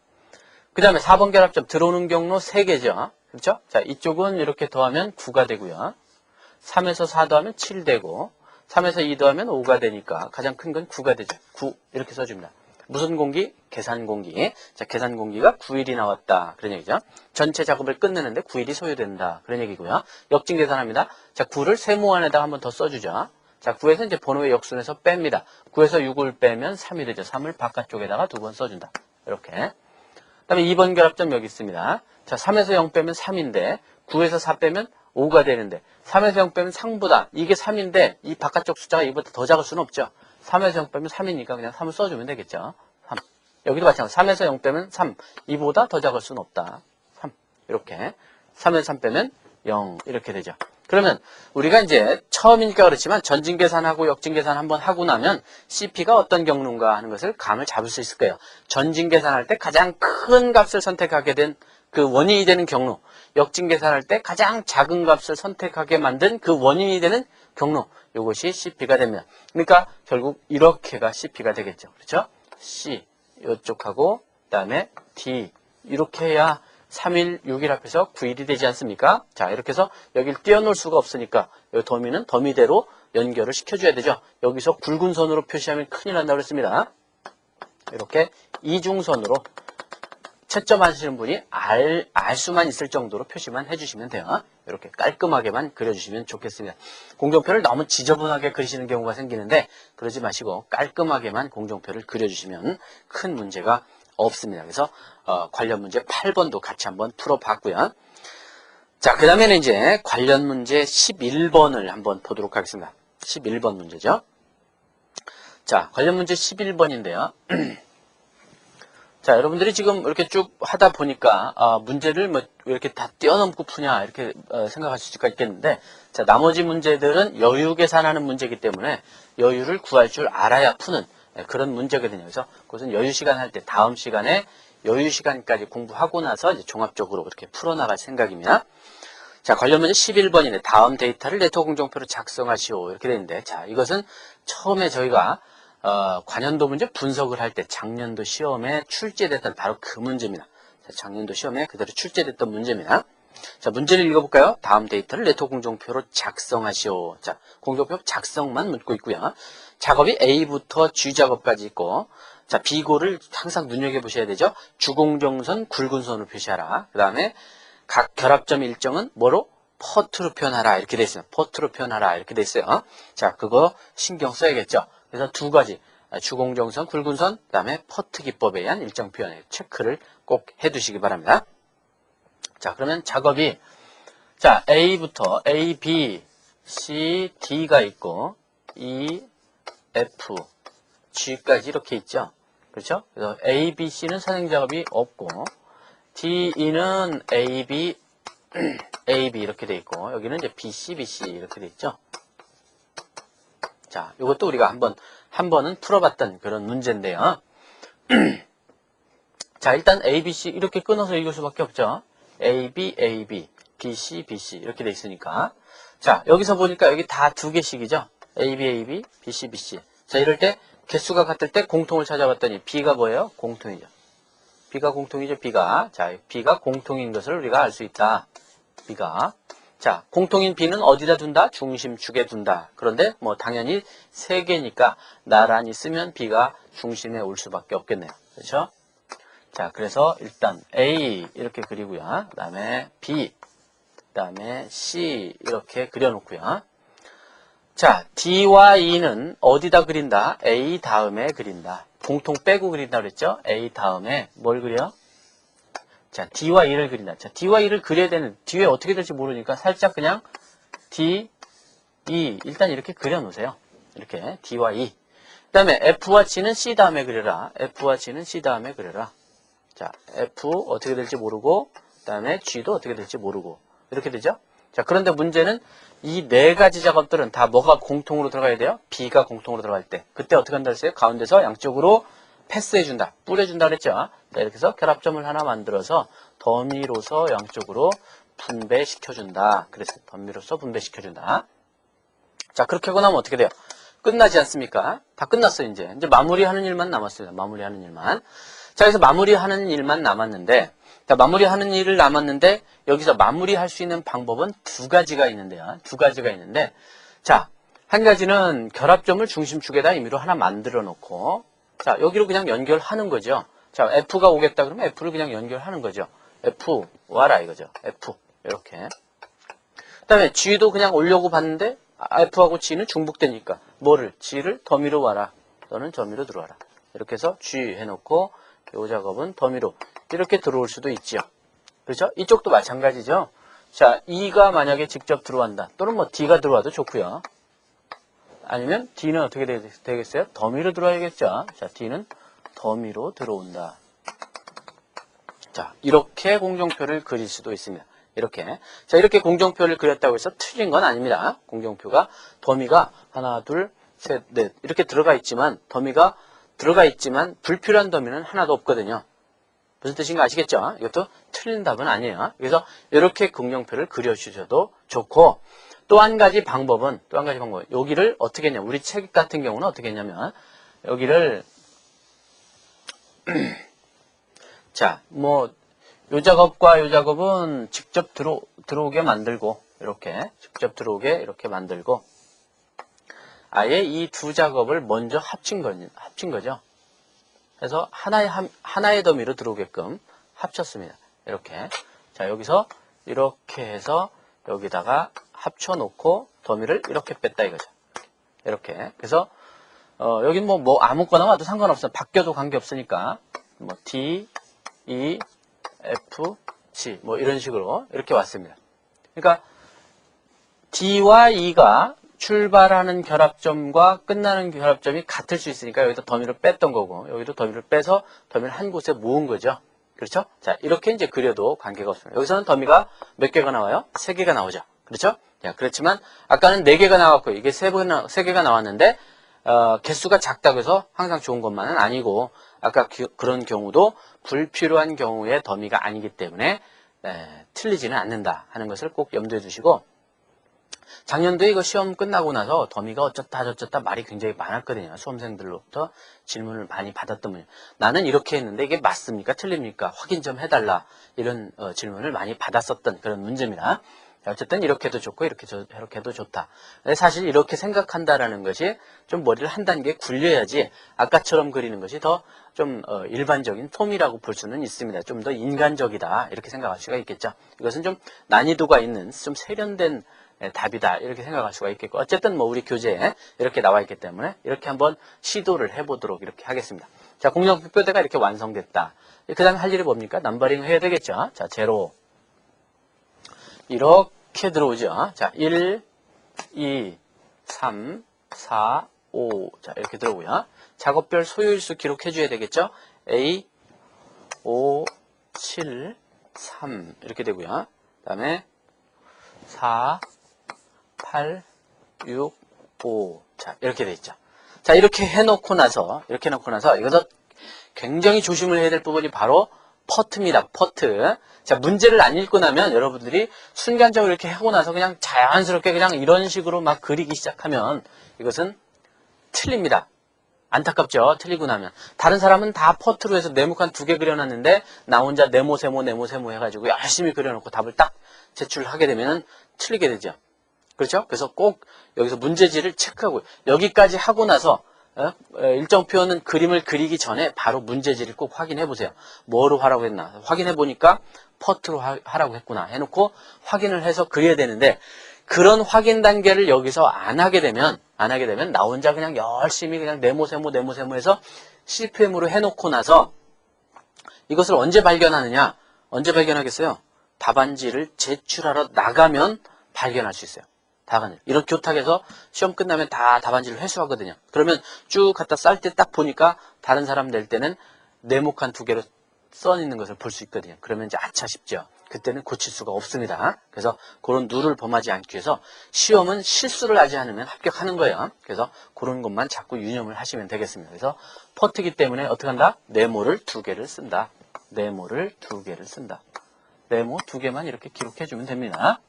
그 다음에 4번 결합점 들어오는 경로 3개죠. 그렇죠? 자, 이쪽은 이렇게 더하면 9가 되고요. 3에서 4 더하면 7 되고 3에서 2 더하면 5가 되니까 가장 큰 건 9가 되죠. 9 이렇게 써줍니다. 무슨 공기? 계산 공기. 자, 계산 공기가 9일이 나왔다. 그런 얘기죠. 전체 작업을 끝내는데 9일이 소요된다. 그런 얘기고요. 역진 계산합니다. 자, 9를 세모 안에다가 한번 더 써주죠. 자, 9에서 이제 번호의 역순에서 뺍니다. 9에서 6을 빼면 3이 되죠. 3을 바깥쪽에다가 2번 써준다. 이렇게. 그 다음에 2번 결합점 여기 있습니다. 자, 3에서 0 빼면 3인데 9에서 4 빼면 5가 되는데 3에서 0 빼면 상보다 이게 3인데 이 바깥쪽 숫자가 이보다 더 작을 수는 없죠. 3에서 0 빼면 3이니까 그냥 3을 써주면 되겠죠. 3. 여기도 마찬가지. 3에서 0 빼면 3. 이보다 더 작을 수는 없다. 3. 이렇게. 3에서 3 빼면 0. 이렇게 되죠. 그러면 우리가 이제 처음이니까 그렇지만 전진 계산하고 역진 계산 한번 하고 나면 CP가 어떤 경로인가 하는 것을 감을 잡을 수 있을 거예요. 전진 계산할 때 가장 큰 값을 선택하게 된 그 원인이 되는 경로, 역진 계산할 때 가장 작은 값을 선택하게 만든 그 원인이 되는 경로, 이것이 CP가 됩니다. 그러니까 결국 이렇게가 CP가 되겠죠. 그렇죠? C 이쪽하고 그다음에 D 이렇게 해야 3일, 6일 합해서 9일이 되지 않습니까? 자, 이렇게 해서 여기를 띄워놓을 수가 없으니까 이 더미는 더미대로 연결을 시켜줘야 되죠. 여기서 굵은 선으로 표시하면 큰일 난다고 그랬습니다. 이렇게 이중선으로 채점하시는 분이 알 수만 있을 정도로 표시만 해주시면 돼요. 이렇게 깔끔하게만 그려주시면 좋겠습니다. 공정표를 너무 지저분하게 그리시는 경우가 생기는데 그러지 마시고 깔끔하게만 공정표를 그려주시면 큰 문제가 없습니다. 그래서 관련 문제 8번도 같이 한번 풀어봤고요. 자, 그 다음에는 이제 관련 문제 11번을 한번 보도록 하겠습니다. 11번 문제죠. 자, 관련 문제 11번인데요. 자, 여러분들이 지금 이렇게 쭉 하다 보니까 문제를 뭐 왜 이렇게 다 뛰어넘고 푸냐 이렇게 생각하실 수가 있겠는데, 자, 나머지 문제들은 여유 계산하는 문제이기 때문에 여유를 구할 줄 알아야 푸는 그런 문제거든요. 그래서 그것은 여유 시간 할 때 다음 시간에 여유 시간까지 공부하고 나서 이제 종합적으로 그렇게 풀어나갈 생각입니다. 자, 관련 문제 11번인데 다음 데이터를 네트워크 공정표로 작성하시오 이렇게 되는데, 자, 이것은 처음에 저희가 관연도 문제 분석을 할 때 작년도 시험에 출제됐던 바로 그 문제입니다. 자, 작년도 시험에 그대로 출제됐던 문제입니다. 자, 문제를 읽어볼까요? 다음 데이터를 네트워크 공정표로 작성하시오. 자, 공정표 작성만 묻고 있고요. 작업이 A부터 G 작업까지 있고, 자, B고를 항상 눈여겨보셔야 되죠. 주공정선, 굵은 선으로 표시하라. 그 다음에 각 결합점 일정은 뭐로? 퍼트로 표현하라. 이렇게 돼 있어요. 퍼트로 표현하라. 이렇게 돼 있어요. 자, 그거 신경 써야겠죠. 그래서 두 가지, 주공정선, 굵은 선, 그 다음에 퍼트 기법에 의한 일정 표현에 체크를 꼭 해두시기 바랍니다. 자, 그러면 작업이, 자, A부터 A, B, C, D가 있고, E, F, G까지 이렇게 있죠. 그렇죠? 그래서 A, B, C는 선행 작업이 없고, D, E는 A, B, A, B 이렇게 돼 있고, 여기는 이제 B, C, B, C 이렇게 돼 있죠. 자, 이것도 우리가 한 번은 풀어봤던 그런 문제인데요. 자, 일단 A, B, C 이렇게 끊어서 읽을 수밖에 없죠. A, B, A, B, B, C, B, C 이렇게 돼 있으니까. 자, 여기서 보니까 여기 다 두 개씩이죠. A, B, A, B, B, C, B, C. 자, 이럴 때 개수가 같을 때 공통을 찾아봤더니 B가 뭐예요? 공통이죠. B가 공통이죠. B가. 자, B가 공통인 것을 우리가 알 수 있다. B가. 자, 공통인 B는 어디다 둔다? 중심축에 둔다. 그런데 뭐 당연히 세 개니까 나란히 쓰면 B가 중심에 올 수밖에 없겠네요. 그렇죠? 자, 그래서 일단 A 이렇게 그리고요. 그 다음에 B, 그 다음에 C 이렇게 그려놓고요. 자, D와 E는 어디다 그린다? A 다음에 그린다. 공통 빼고 그린다 그랬죠? A 다음에 뭘 그려? 자, D와 E를 그린다. 자, D와 E를 그려야 되는, 뒤에 어떻게 될지 모르니까 살짝 그냥 D, E, 일단 이렇게 그려놓으세요. 이렇게 D와 E. 그 다음에 F와 G는 C 다음에 그려라. F와 G는 C 다음에 그려라. 자, F 어떻게 될지 모르고, 그 다음에 G도 어떻게 될지 모르고. 이렇게 되죠? 자, 그런데 문제는 이 네 가지 작업들은 다 뭐가 공통으로 들어가야 돼요? B가 공통으로 들어갈 때. 그때 어떻게 한다 그랬어요? 가운데서 양쪽으로 패스해준다. 뿌려준다 그랬죠? 자, 이렇게 해서 결합점을 하나 만들어서 더미로서 양쪽으로 분배시켜준다. 그랬어요. 더미로서 분배시켜준다. 자, 그렇게 하고 나면 어떻게 돼요? 끝나지 않습니까? 다 끝났어요, 이제. 이제 마무리하는 일만 남았습니다. 마무리하는 일만. 자, 그래서 마무리하는 일만 남았는데, 자, 마무리하는 일을 남았는데, 여기서 마무리할 수 있는 방법은 두 가지가 있는데요. 두 가지가 있는데, 자, 한 가지는 결합점을 중심축에다 임의로 하나 만들어 놓고, 자, 여기로 그냥 연결하는 거죠. 자, F가 오겠다 그러면 F를 그냥 연결하는 거죠. F 와라 이거죠. F 이렇게. 그 다음에 G도 그냥 오려고 봤는데 F하고 G는 중복되니까 뭐를? G를 더미로 와라. 너는 더미로 들어와라. 이렇게 해서 G 해놓고 이 작업은 더미로 이렇게 들어올 수도 있죠. 그렇죠? 이쪽도 마찬가지죠. 자, E가 만약에 직접 들어간다. 또는 뭐 D가 들어와도 좋고요. 아니면 D는 어떻게 되겠어요? 더미로 들어와야겠죠. 자, D는 더미로 들어온다. 자, 이렇게 공정표를 그릴 수도 있습니다. 이렇게. 자, 이렇게 공정표를 그렸다고 해서 틀린 건 아닙니다. 공정표가 더미가 하나, 둘, 셋, 넷 이렇게 들어가 있지만 더미가 들어가 있지만 불필요한 더미는 하나도 없거든요. 무슨 뜻인가 아시겠죠? 이것도 틀린 답은 아니에요. 그래서 이렇게 공정표를 그려주셔도 좋고 또 한 가지 방법은 여기를 어떻게 했냐? 우리 책 같은 경우는 어떻게 했냐면 여기를 자, 뭐 요 작업과 요 작업은 직접 들어오게 만들고 이렇게 직접 들어오게 이렇게 만들고 아예 이 두 작업을 먼저 합친 거죠. 그래서 하나의 더미로 들어오게끔 합쳤습니다. 이렇게. 자, 여기서 이렇게 해서 여기다가 합쳐놓고 더미를 이렇게 뺐다 이거죠. 이렇게. 그래서 여긴 뭐 아무거나 와도 상관없어요. 바뀌어도 관계없으니까. 뭐 D, E, F, G 뭐 이런 식으로 이렇게 왔습니다. 그러니까 D와 E가 출발하는 결합점과 끝나는 결합점이 같을 수 있으니까 여기다 더미를 뺐던 거고 여기도 더미를 빼서 더미를 한 곳에 모은 거죠. 그렇죠? 자, 이렇게 이제 그려도 관계가 없습니다. 여기서는 더미가 몇 개가 나와요? 3개가 나오죠. 그렇죠? 자, 그렇지만 아까는 4개가 나왔고 이게 3개가 나왔는데 개수가 작다고 해서 항상 좋은 것만은 아니고 아까 그런 경우도 불필요한 경우에 더미가 아니기 때문에 틀리지는 않는다 하는 것을 꼭 염두에 두시고 작년도에 이거 시험 끝나고 나서 더미가 어쩌다 저쩌다 말이 굉장히 많았거든요. 수험생들로부터 질문을 많이 받았던 분이에요. 나는 이렇게 했는데 이게 맞습니까? 틀립니까? 확인 좀 해달라. 이런 질문을 많이 받았었던 그런 문제입니다. 어쨌든 이렇게 해도 좋고 이렇게 해도 좋다. 사실 이렇게 생각한다라는 것이 좀 머리를 한 단계 굴려야지 아까처럼 그리는 것이 더 좀 일반적인 폼이라고 볼 수는 있습니다. 좀 더 인간적이다 이렇게 생각할 수가 있겠죠. 이것은 좀 난이도가 있는 좀 세련된 답이다 이렇게 생각할 수가 있겠고 어쨌든 뭐 우리 교재에 이렇게 나와 있기 때문에 이렇게 한번 시도를 해보도록 이렇게 하겠습니다. 자, 공정표대가 이렇게 완성됐다. 그 다음에 할 일이 뭡니까? 넘버링 해야 되겠죠. 자, 제로 이렇게 들어오죠. 자, 1, 2, 3, 4, 5. 자, 이렇게 들어오고요. 작업별 소요일수 기록해 줘야 되겠죠. A, 5, 7, 3. 이렇게 되고요. 그 다음에 4, 8, 6, 5. 자, 이렇게 돼 있죠. 자, 이렇게 해놓고 나서 이것도 굉장히 조심을 해야 될 부분이 바로 퍼트입니다. 퍼트. 자, 문제를 안 읽고 나면 여러분들이 순간적으로 이렇게 하고 나서 그냥 자연스럽게 그냥 이런 식으로 막 그리기 시작하면 이것은 틀립니다. 안타깝죠? 틀리고 나면. 다른 사람은 다 퍼트로 해서 네모 칸 2개 그려놨는데 나 혼자 네모 세모 해가지고 열심히 그려놓고 답을 딱 제출하게 되면 틀리게 되죠. 그렇죠? 그래서 꼭 여기서 문제지를 체크하고 여기까지 하고 나서 일정 표현은 그림을 그리기 전에 바로 문제지를 꼭 확인해 보세요. 뭐로 하라고 했나? 확인해 보니까 퍼트로 하라고 했구나 해놓고 확인을 해서 그려야 되는데 그런 확인 단계를 여기서 안 하게 되면 나 혼자 그냥 열심히 그냥 네모 세모 해서 CPM으로 해놓고 나서 이것을 언제 발견하느냐? 언제 발견하겠어요? 답안지를 제출하러 나가면 발견할 수 있어요. 답안지. 이런 교탁에서 시험 끝나면 다 답안지를 회수하거든요. 그러면 쭉 갖다 쌀 때 딱 보니까 다른 사람 낼 때는 네모칸 2개로 써 있는 것을 볼 수 있거든요. 그러면 이제 아차 싶죠. 그때는 고칠 수가 없습니다. 그래서 그런 룰을 범하지 않기 위해서 시험은 실수를 하지 않으면 합격하는 거예요. 그래서 그런 것만 자꾸 유념을 하시면 되겠습니다. 그래서 퍼트기 때문에 어떻게 한다? 네모를 2개를 쓴다. 네모를 2개를 쓴다. 네모 2개만 이렇게 기록해 주면 됩니다.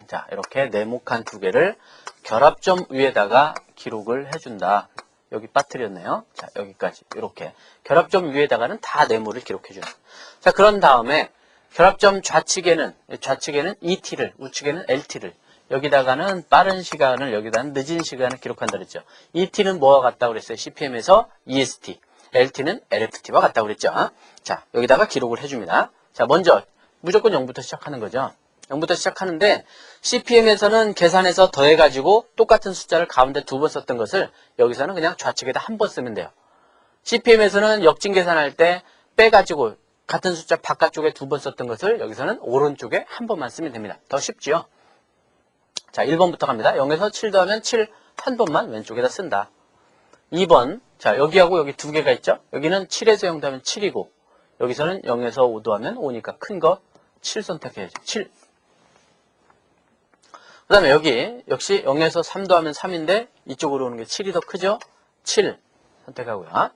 자, 이렇게 네모칸 2개를 결합점 위에다가 기록을 해준다. 여기 빠뜨렸네요. 자, 여기까지 이렇게 결합점 위에다가는 다 네모를 기록해 준다. 자, 그런 다음에 결합점 좌측에는 ET를, 우측에는 LT를, 여기다가는 빠른 시간을, 여기다는 늦은 시간을 기록한다 그랬죠. ET는 뭐와 같다고 그랬어요? CPM에서 EST, LT는 LFT와 같다고 그랬죠. 자, 여기다가 기록을 해줍니다. 자, 먼저 무조건 0부터 시작하는 거죠. 0부터 시작하는데 CPM에서는 계산해서 더해가지고 똑같은 숫자를 가운데 2번 썼던 것을 여기서는 그냥 좌측에다 한 번 쓰면 돼요. CPM에서는 역진 계산할 때 빼가지고 같은 숫자 바깥쪽에 2번 썼던 것을 여기서는 오른쪽에 한 번만 쓰면 됩니다. 더 쉽지요? 자, 1번부터 갑니다. 0에서 7 더하면 7 한 번만 왼쪽에다 쓴다. 2번, 자, 여기하고 여기 두 개가 있죠? 여기는 7에서 0 더하면 7이고, 여기서는 0에서 5 더하면 5니까 큰 거 7 선택해야죠. 7. 그 다음에 여기, 역시 0에서 3 더하면 3인데, 이쪽으로 오는 게 7이 더 크죠? 7 선택하고요.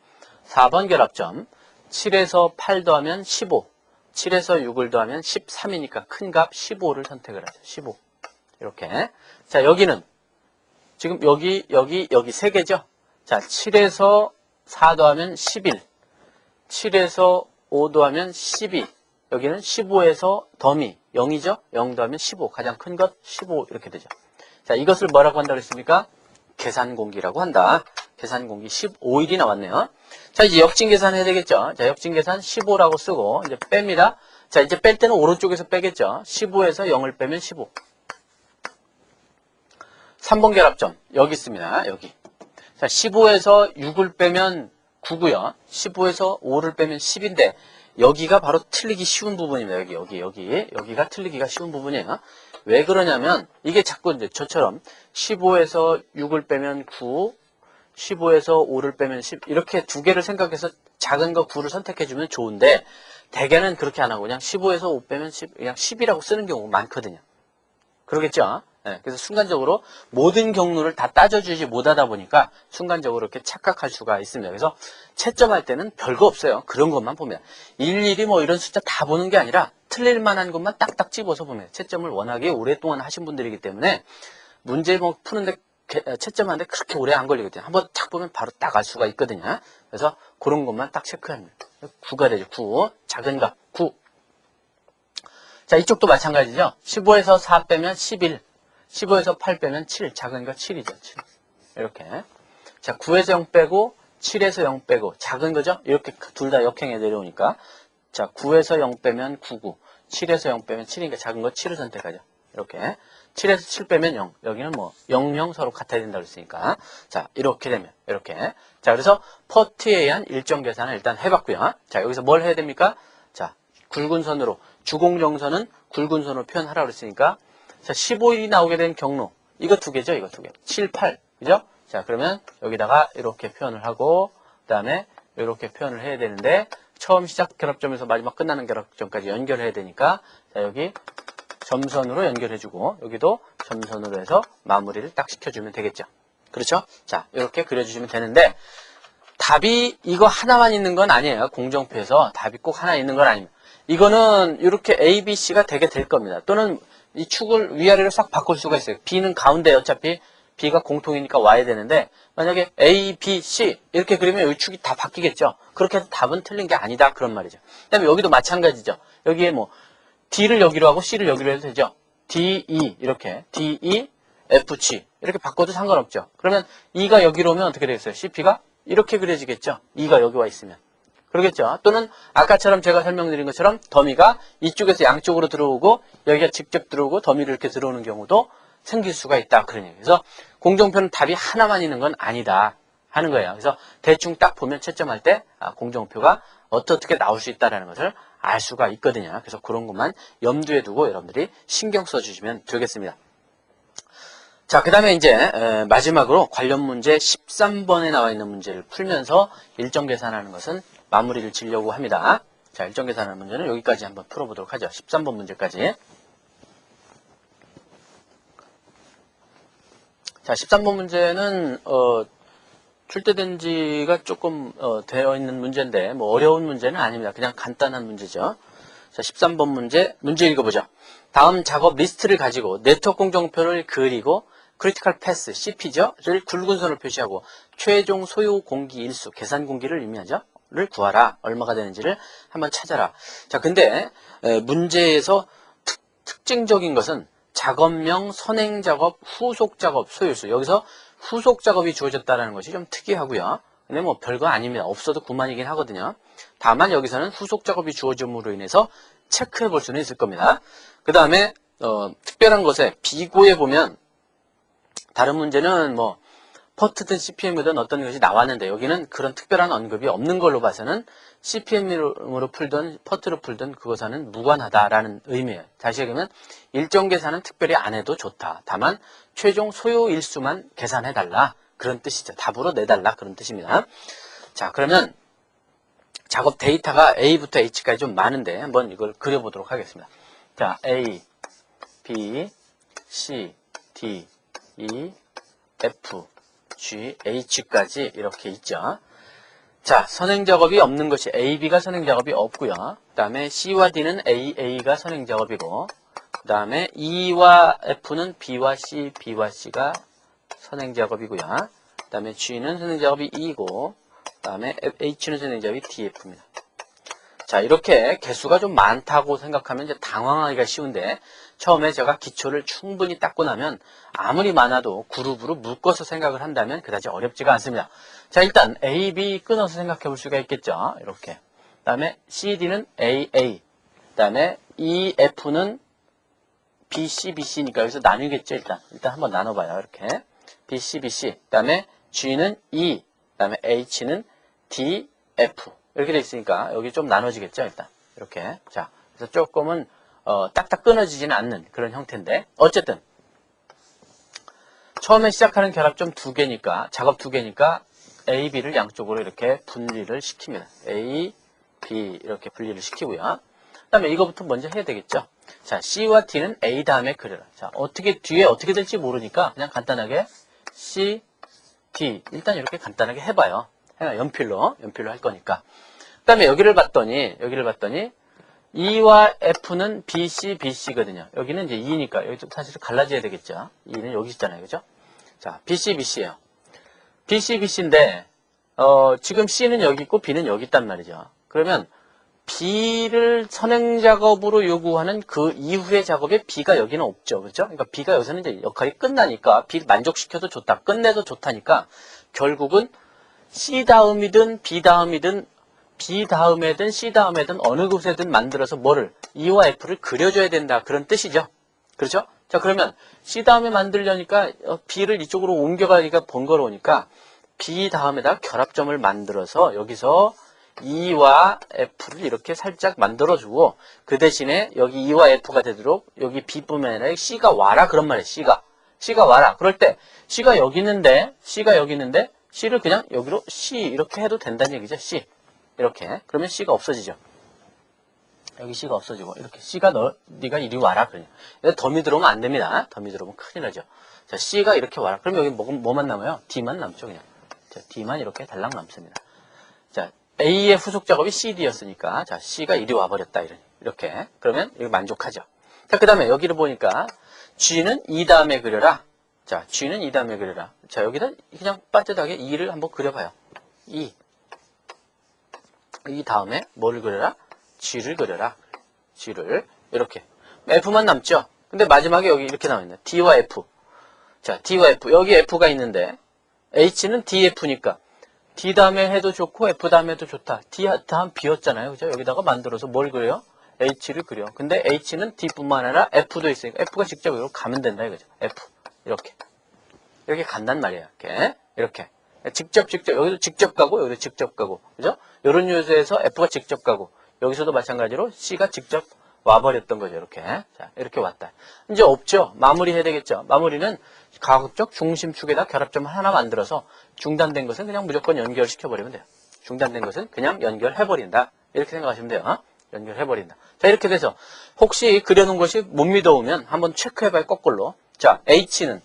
4번 결합점, 7에서 8 더하면 15, 7에서 6을 더하면 13이니까 큰 값 15를 선택을 하죠. 15. 이렇게. 자, 여기는, 지금 여기 세 개죠? 자, 7에서 4 더하면 11, 7에서 5 더하면 12, 여기는 15에서 더미 0이죠? 0 더하면 15, 가장 큰 것 15 이렇게 되죠. 자, 이것을 뭐라고 한다고 했습니까? 계산공기라고 한다. 계산공기 15일이 나왔네요. 자, 이제 역진 계산해야 되겠죠? 자, 역진 계산 15라고 쓰고 이제 뺍니다. 자, 이제 뺄 때는 오른쪽에서 빼겠죠? 15에서 0을 빼면 15. 3번 결합점 여기 있습니다. 여기. 자, 15에서 6을 빼면 9고요. 15에서 5를 빼면 10인데 여기가 바로 틀리기 쉬운 부분입니다. 여기가 틀리기가 쉬운 부분이에요. 왜 그러냐면 이게 자꾸 이제 저처럼 15에서 6을 빼면 9, 15에서 5를 빼면 10 이렇게 두 개를 생각해서 작은 거 9를 선택해주면 좋은데 대개는 그렇게 안 하고 그냥 15에서 5 빼면 10, 그냥 10이라고 쓰는 경우가 많거든요. 그러겠죠? 네, 그래서 순간적으로 모든 경로를 다 따져주지 못하다 보니까 순간적으로 이렇게 착각할 수가 있습니다. 그래서 채점할 때는 별거 없어요. 그런 것만 보면. 일일이 뭐 이런 숫자 다 보는 게 아니라 틀릴 만한 것만 딱딱 집어서 보면 채점을 워낙에 오랫동안 하신 분들이기 때문에 문제 뭐 푸는데 채점하는데 그렇게 오래 안 걸리거든요. 한번 딱 보면 바로 딱 알 수가 있거든요. 그래서 그런 것만 딱 체크합니다. 9가 되죠. 9. 작은 값 9. 자, 이쪽도 마찬가지죠. 15에서 4 빼면 11. 15에서 8 빼면 7. 작은 거 7이죠. 7. 이렇게. 자, 9에서 0 빼고 7에서 0 빼고 작은 거죠. 이렇게 둘 다 역행에 내려오니까. 자, 9에서 0 빼면 99. 7에서 0 빼면 7이니까 작은 거 7을 선택하죠. 이렇게. 7에서 7 빼면 0. 여기는 뭐 0, 0 서로 같아야 된다고 했으니까. 자, 이렇게 되면 이렇게. 자, 그래서 퍼트에 의한 일정 계산을 일단 해봤고요. 자, 여기서 뭘 해야 됩니까? 자, 굵은 선으로 주공정선은 굵은 선으로 표현하라고 그랬으니까 자, 15일이 나오게 된 경로. 이거 두 개죠, 이거 두 개. 7, 8. 그죠? 자, 그러면 여기다가 이렇게 표현을 하고, 그 다음에 이렇게 표현을 해야 되는데, 처음 시작 결합점에서 마지막 끝나는 결합점까지 연결해야 되니까, 자, 여기 점선으로 연결해주고, 여기도 점선으로 해서 마무리를 딱 시켜주면 되겠죠. 그렇죠? 자, 이렇게 그려주시면 되는데, 답이 이거 하나만 있는 건 아니에요. 공정표에서 답이 꼭 하나 있는 건 아닙니다. 이거는 이렇게 A, B, C가 되게 될 겁니다. 또는 이 축을 위아래로 싹 바꿀 수가 있어요. B는 가운데 어차피 B가 공통이니까 와야 되는데 만약에 A, B, C 이렇게 그리면 여기 축이 다 바뀌겠죠. 그렇게 해서 답은 틀린 게 아니다 그런 말이죠. 그 다음에 여기도 마찬가지죠. 여기에 뭐 D를 여기로 하고 C를 여기로 해도 되죠. D, E 이렇게 D, E, F, G 이렇게 바꿔도 상관없죠. 그러면 E가 여기로 오면 어떻게 되겠어요? CP가 이렇게 그려지겠죠. E가 여기 와 있으면. 그러겠죠. 또는 아까처럼 제가 설명드린 것처럼 더미가 이쪽에서 양쪽으로 들어오고 여기가 직접 들어오고 더미를 이렇게 들어오는 경우도 생길 수가 있다. 그런 얘기예요. 그래서 공정표는 답이 하나만 있는 건 아니다 하는 거예요. 그래서 대충 딱 보면 채점할 때 공정표가 어떻게 나올 수 있다는 것을 알 수가 있거든요. 그래서 그런 것만 염두에 두고 여러분들이 신경 써주시면 되겠습니다. 자, 그 다음에 이제 마지막으로 관련 문제 13번에 나와 있는 문제를 풀면서 일정 계산하는 것은 마무리를 지려고 합니다. 자, 일정 계산하는 문제는 여기까지 한번 풀어보도록 하죠. 13번 문제까지. 자, 13번 문제는 출제된 지가 조금 되어 있는 문제인데 뭐 어려운 문제는 아닙니다. 그냥 간단한 문제죠. 자, 13번 문제 읽어보죠. 다음 작업 리스트를 가지고 네트워크 공정표를 그리고 크리티컬 패스, CP죠?를 굵은 선을 표시하고 최종 소요 공기 일수, 계산 공기를 의미하죠? 를 구하라. 얼마가 되는지를 한번 찾아라. 자, 근데 문제에서 특징적인 것은 작업명, 선행작업, 후속작업, 소요수. 여기서 후속작업이 주어졌다는 것이 좀 특이하고요. 근데 뭐 별거 아닙니다. 없어도 9만이긴 하거든요. 다만 여기서는 후속작업이 주어짐으로 인해서 체크해 볼 수는 있을 겁니다. 그 다음에 특별한 것에 비고에 보면 다른 문제는 뭐 퍼트든 CPM이든 어떤 것이 나왔는데 여기는 그런 특별한 언급이 없는 걸로 봐서는 CPM으로 풀든 퍼트로 풀든 그것과는 무관하다라는 의미예요. 다시 얘기하면 일정 계산은 특별히 안 해도 좋다. 다만 최종 소요 일수만 계산해달라. 그런 뜻이죠. 답으로 내달라. 그런 뜻입니다. 자, 그러면 작업 데이터가 A부터 H까지 좀 많은데 한번 이걸 그려보도록 하겠습니다. 자, A, B, C, D, E, F, G, H까지 이렇게 있죠. 자, 선행작업이 없는 것이 A, B가 선행작업이 없고요. 그 다음에 C와 D는 A, A가 선행작업이고 그 다음에 E와 F는 B와 C, B와 C가 선행작업이고요. 그 다음에 G는 선행작업이 E고 그 다음에 H는 선행작업이 DF입니다. 자, 이렇게 개수가 좀 많다고 생각하면 이제 당황하기가 쉬운데 처음에 제가 기초를 충분히 닦고 나면 아무리 많아도 그룹으로 묶어서 생각을 한다면 그다지 어렵지가 않습니다. 자, 일단 A, B 끊어서 생각해 볼 수가 있겠죠. 이렇게. 그 다음에 C, D는 A, A. 그 다음에 E, F는 B, C, B, C니까 여기서 나누겠죠. 일단 한번 나눠봐요. 이렇게. B, C, B, C. 그 다음에 G는 E. 그 다음에 H는 D, F. 이렇게 돼 있으니까 여기 좀 나눠지겠죠. 일단. 이렇게. 자, 그래서 조금은 딱딱 끊어지지는 않는 그런 형태인데 어쨌든 처음에 시작하는 결합점 두 개니까 작업 두 개니까 A, B를 양쪽으로 이렇게 분리를 시킵니다. A, B 이렇게 분리를 시키고요. 그 다음에 이거부터 먼저 해야 되겠죠. 자, C와 D는 A 다음에 그려라. 자, 뒤에 어떻게 될지 모르니까 그냥 간단하게 C, D 일단 이렇게 간단하게 해봐요. 연필로 할 거니까. 그 다음에 여기를 봤더니 E와 F는 BC, BC거든요. 여기는 이제 E니까 여기 좀 사실 갈라져야 되겠죠. E는 여기 있잖아요. 그죠? 자, BC, BC예요. BC, BC인데 지금 C는 여기 있고 B는 여기 있단 말이죠. 그러면 B를 선행 작업으로 요구하는 그 이후의 작업에 B가 여기는 없죠. 그렇죠? 그러니까 B가 여기서는 이제 역할이 끝나니까 B를 만족시켜도 좋다. 끝내도 좋다니까 결국은 C 다음이든 B 다음이든 B 다음에든 C 다음에든 어느 곳에든 만들어서 뭐를 E와 F를 그려줘야 된다. 그런 뜻이죠. 그렇죠? 자, 그러면 C 다음에 만들려니까 B를 이쪽으로 옮겨가기가 번거로우니까 B 다음에다 결합점을 만들어서 여기서 E와 F를 이렇게 살짝 만들어주고 그 대신에 여기 E와 F가 되도록 여기 B뿐만 아니라 C가 와라 그런 말이에요. C가 와라. 그럴 때 C가 여기 있는데 C를 그냥 여기로 C 이렇게 해도 된다는 얘기죠. C 이렇게 그러면 C가 없어지죠. 여기 C가 없어지고 이렇게 C가 네가 이리 와라 그러냐. 덤이 들어오면 안 됩니다. 덤이 들어오면 큰일 나죠. 자, C가 이렇게 와라. 그럼 여기 뭐만 남아요? D만 남죠 그냥. 자, D만 이렇게 달랑 남습니다. 자, A의 후속 작업이 CD였으니까 자, C가 이리 와버렸다 이렇게 그러면 이거 만족하죠. 자, 그 다음에 여기를 보니까 G는 E 다음에 그려라. 자, G는 E 다음에 그려라. 자, 여기다 그냥 빠듯하게 E를 한번 그려봐요. E 다음에 뭐를 그려라? G를 그려라. G를 이렇게 F만 남죠. 근데 마지막에 여기 이렇게 나와있네. D와 F. 자, D와 F. 여기 F가 있는데 H는 DF니까 D 다음에 해도 좋고 F 다음에 해도 좋다. D 다음 B였잖아요. 그죠? 여기다가 만들어서 뭘 그려요? H를 그려. 근데 H는 D뿐만 아니라 F도 있으니까 F가 직접 여기로 가면 된다 이거죠. F. 이렇게 간단 말이에요. 이렇게. 직접 여기도 직접 가고 여기도 직접 가고. 그죠? 이런 요소에서 F가 직접 가고 여기서도 마찬가지로 C가 직접 와버렸던 거죠. 이렇게. 자, 이렇게 왔다. 이제 없죠. 마무리해야 되겠죠. 마무리는 가급적 중심축에다 결합점 하나 만들어서 중단된 것은 그냥 무조건 연결시켜버리면 돼요. 중단된 것은 그냥 연결해버린다. 이렇게 생각하시면 돼요. 연결해버린다. 자, 이렇게 돼서 혹시 그려놓은 것이 못 믿어오면 한번 체크해봐요. 거꾸로. 자, H는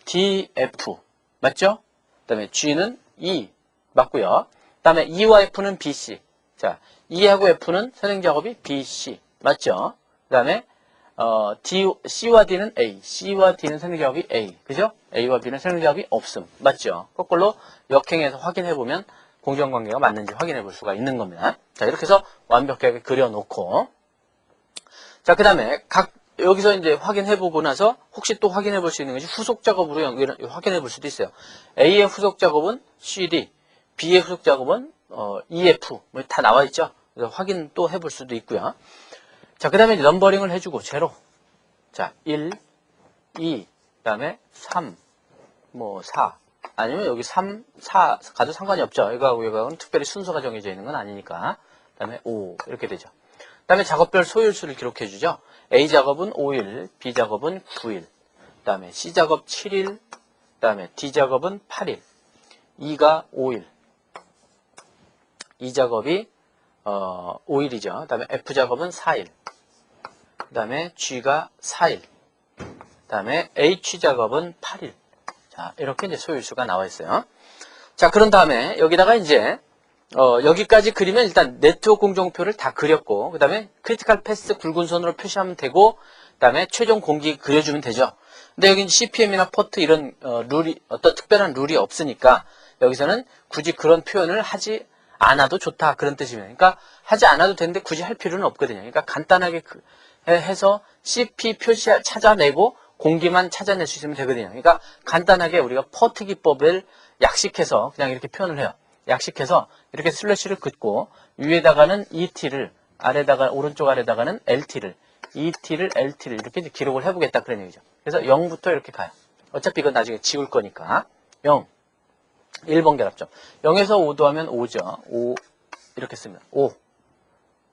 DF. 맞죠? 그 다음에 G는 E. 맞고요. 그 다음에 E와 F는 BC. 자, E하고 F는 선행작업이 BC. 맞죠? 그 다음에 C와 D는 A. C와 D는 선행작업이 A. 그죠? A와 B는 선행작업이 없음. 맞죠? 거꾸로 역행해서 확인해보면 공정관계가 맞는지 확인해볼 수가 있는 겁니다. 자, 이렇게 해서 완벽하게 그려놓고 자, 그 다음에 여기서 이제 확인해보고 나서 혹시 또 확인해볼 수 있는 것이 후속 작업으로 확인해볼 수도 있어요. A의 후속 작업은 CD, B의 후속 작업은 EF 뭐 다 나와 있죠. 그래서 확인 또 해볼 수도 있고요. 자, 그 다음에 넘버링을 해주고 제로. 자, 1, 2, 그 다음에 3, 뭐 4 아니면 여기 3, 4 가도 상관이 없죠. 이거하고는 특별히 순서가 정해져 있는 건 아니니까. 그 다음에 5 이렇게 되죠. 그 다음에 작업별 소일수를 기록해 주죠. A 작업은 5일, B 작업은 9일, 그 다음에 C 작업 7일, 그 다음에 D 작업은 8일, E가 5일, E 작업이 5일이죠. 그 다음에 F 작업은 4일, 그 다음에 G가 4일, 그 다음에 H 작업은 8일. 자, 이렇게 이제 소일수가 나와 있어요. 자, 그런 다음에 여기다가 이제 여기까지 그리면 일단 네트워크 공정표를 다 그렸고, 그 다음에 크리티컬 패스 굵은 선으로 표시하면 되고, 그 다음에 최종 공기 그려주면 되죠. 근데 여기 CPM이나 포트 이런 어떤 특별한 룰이 없으니까 여기서는 굳이 그런 표현을 하지 않아도 좋다 그런 뜻이에요. 그러니까 하지 않아도 되는데 굳이 할 필요는 없거든요. 그러니까 간단하게 해서 CP 표시 찾아내고 공기만 찾아낼 수 있으면 되거든요. 그러니까 간단하게 우리가 포트 기법을 약식해서 그냥 이렇게 표현을 해요. 약식해서 이렇게 슬래시를 긋고 위에다가는 ET를 아래다가 오른쪽 아래다가는 LT를 ET를 LT를 이렇게 이제 기록을 해보겠다 그런 얘기죠. 그래서 0부터 이렇게 가요. 어차피 이건 나중에 지울 거니까 0 1번 결합점 0에서 5 더하면 5죠. 5 이렇게 씁니다.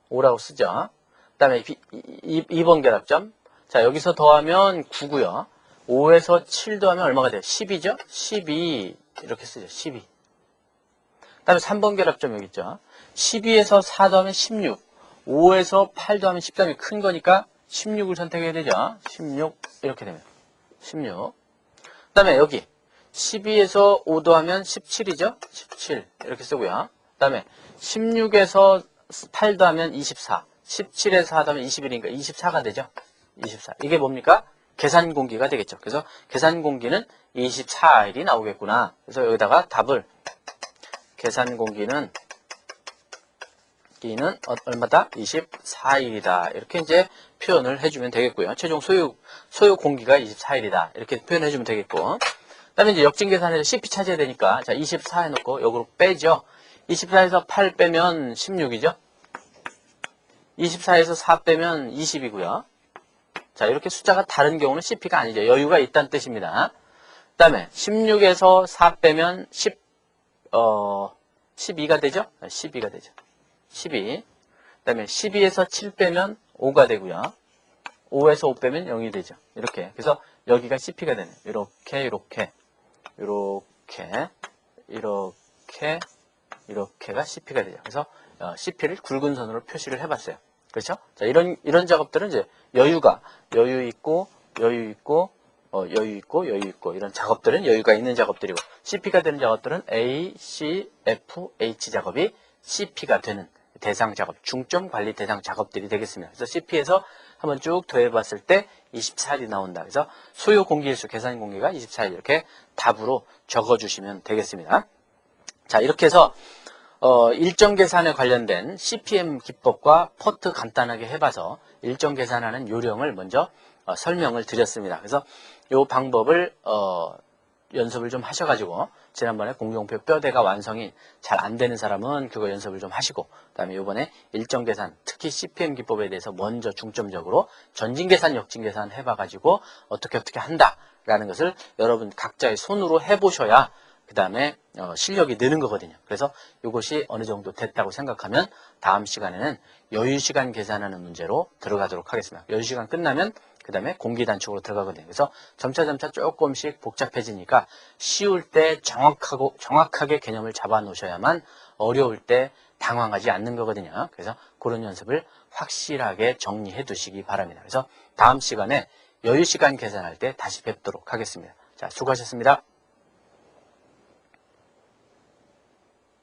5라고 쓰죠. 그 다음에 2번 결합점 자 여기서 더하면 9고요. 5에서 7 더하면 얼마가 돼요? 10이죠? 12 이렇게 쓰죠. 12 그 다음에 3번 결합점 여기 있죠. 12에서 4 더하면 16 5에서 8 더하면 13이 큰 거니까 16을 선택해야 되죠. 16 이렇게 되면 16 그 다음에 여기 12에서 5 더하면 17이죠. 17 이렇게 쓰고요. 그 다음에 16에서 8 더하면 24 17에서 4 더하면 21이니까 24가 되죠. 24 이게 뭡니까? 계산 공기가 되겠죠. 그래서 계산 공기는 24일이 나오겠구나. 그래서 여기다가 답을 계산 공기는 얼마다? 24일이다. 이렇게 이제 표현을 해주면 되겠고요. 최종 소요 공기가 24일이다. 이렇게 표현해주면 되겠고. 그 다음에 이제 역진 계산해서 CP 찾아야 되니까, 자, 24 해놓고, 요거로 빼죠. 24에서 8 빼면 16이죠. 24에서 4 빼면 20이고요. 자, 이렇게 숫자가 다른 경우는 CP가 아니죠. 여유가 있다는 뜻입니다. 그 다음에 16에서 4 빼면 12가 되죠? 12가 되죠. 12. 그 다음에 12에서 7 빼면 5가 되고요. 5에서 5 빼면 0이 되죠. 이렇게. 그래서 여기가 CP가 되네요. 이렇게가 CP가 되죠. 그래서 CP를 굵은 선으로 표시를 해봤어요. 그렇죠? 자, 이런 작업들은 이제 여유 있고, 이런 작업들은 여유가 있는 작업들이고, CP가 되는 작업들은 A, C, F, H 작업이 CP가 되는 대상 작업, 중점 관리 대상 작업들이 되겠습니다. 그래서 CP에서 한번 쭉 더해봤을 때 24일이 나온다. 그래서 소요 공기일수 계산 공기가 24일 이렇게 답으로 적어주시면 되겠습니다. 자, 이렇게 해서 일정 계산에 관련된 CPM 기법과 포트 간단하게 해봐서 일정 계산하는 요령을 먼저 설명을 드렸습니다. 그래서 이 방법을 연습을 좀 하셔가지고 지난번에 공정표 뼈대가 완성이 잘 안 되는 사람은 그거 연습을 좀 하시고 그 다음에 이번에 일정 계산 특히 CPM 기법에 대해서 먼저 중점적으로 전진 계산 역진 계산 해봐가지고 어떻게 한다라는 것을 여러분 각자의 손으로 해보셔야 그 다음에 실력이 느는 거거든요. 그래서 이것이 어느 정도 됐다고 생각하면 다음 시간에는 여유시간 계산하는 문제로 들어가도록 하겠습니다. 여유시간 끝나면 그 다음에 공기단축으로 들어가거든요. 그래서 점차 조금씩 복잡해지니까 쉬울 때 정확하게 개념을 잡아 놓으셔야만 어려울 때 당황하지 않는 거거든요. 그래서 그런 연습을 확실하게 정리해 두시기 바랍니다. 그래서 다음 시간에 여유시간 계산할 때 다시 뵙도록 하겠습니다. 자, 수고하셨습니다.